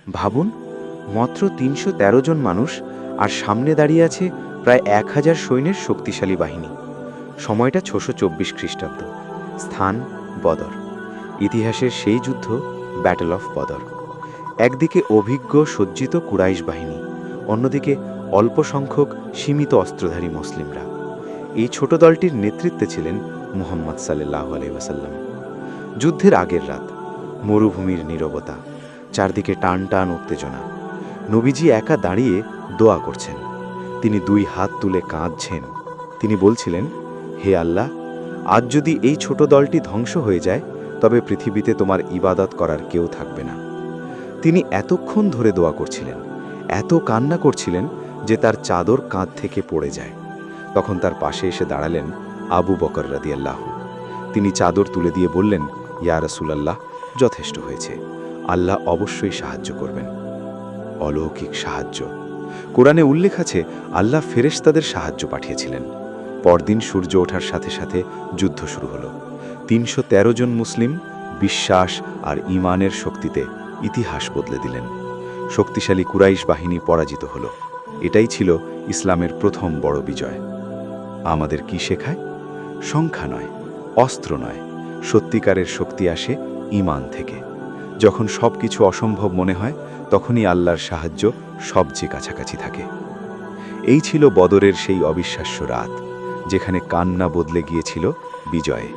ভাবুন, মাত্র ৩১৩ জন মানুষ, আর সামনে দাঁড়িয়ে আছে প্রায় ১,০০০ সৈন্যের শক্তিশালী বাহিনী। সময়টা ৬২৪ খ্রিস্টাব্দ। স্থান বদর। ইতিহাসের সেই যুদ্ধ, ব্যাটল অফ বদর। একদিকে অভিজ্ঞ সজ্জিত কুরাইশ বাহিনী, অন্যদিকে অল্প সংখ্যক সীমিত অস্ত্রধারী মুসলিমরা। এই ছোট দলটির নেতৃত্বে ছিলেন মুহাম্মদ সাল্লাল্লাহু আলাইহি ওয়াসাল্লাম। যুদ্ধের আগের রাত, মরুভূমির নীরবতা, চারদিকে টান টান উত্তেজনা। নবীজি একা দাঁড়িয়ে দোয়া করছেন। তিনি 2 হাত তুলে কাঁদছেন। তিনি বলছিলেন, হে আল্লাহ, আজ যদি এই ছোট দলটি ধ্বংস হয়ে যায়, তবে পৃথিবীতে তোমার ইবাদত করার কেউ থাকবে না। তিনি এতক্ষণ ধরে দোয়া করছিলেন, এত কান্না করছিলেন যে তার চাদর কাঁধ থেকে পড়ে যায়। তখন তার পাশে এসে দাঁড়ালেন আবু বকর রাদিয়াল্লাহু। তিনি চাদর তুলে দিয়ে বললেন, ইয়া রাসূলাল্লাহ, যথেষ্ট হয়েছে, আল্লাহ অবশ্যই সাহায্য করবেন। অলৌকিক সাহায্য। কোরআনে উল্লেখ আছে, আল্লাহ ফেরেশতাদের সাহায্য পাঠিয়েছিলেন। পরদিন সূর্য ওঠার সাথে সাথে যুদ্ধ শুরু হলো। ৩১৩ জন মুসলিম বিশ্বাস আর ঈমানের শক্তিতে ইতিহাস বদলে দিলেন। শক্তিশালী কুরাইশ বাহিনী পরাজিত হলো। এটাই ছিল ইসলামের প্রথম বড় বিজয়। আমাদের কি শেখায়? সংখ্যা নয়, অস্ত্র নয়, সত্যিকারের শক্তি আসে ঈমান থেকে। যখন সবকিছু অসম্ভব মনে হয়, তখনই আল্লাহর সাহায্য সবচেয়ে কাছাকাছি থাকে। এই ছিল বদরের সেই অবিশ্বাস্য রাত, যেখানে কান্না বদলে গিয়েছিল বিজয়ে।